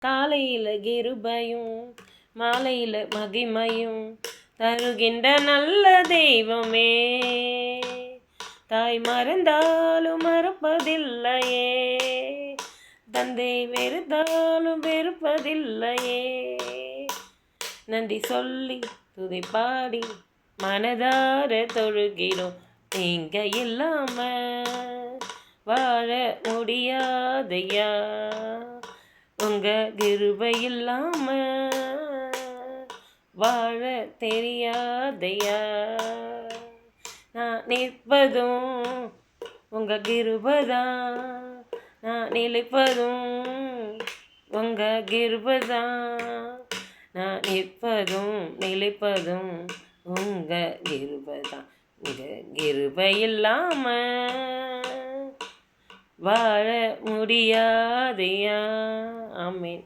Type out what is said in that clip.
காலையில் கிருபையும் மாலையில் மகிமையும் தருகின்ற நல்ல தெய்வமே. தாய் மறந்தாலும் மறப்பதில்லையே, தந்தை வெறுத்தாலும் வெறுப்பதில்லையே. நன்றி சொல்லி துதி பாடி மனதார தொழுகிறோம். நீங்க இல்லாம வாழ முடியாதையா, உங்க கிருபை இல்லாம வாழ தெரியாதையா. நான் நிற்பதும் உங்க கிருபைதான், நான் நிலைப்பதும் உங்க கிருபைதான். நான் நிற்பதும் நிலைப்பதும் உங்க கிருபைதான். உங்க கிருபை இல்லாம வாழ முடியாதையா. ஆமென்.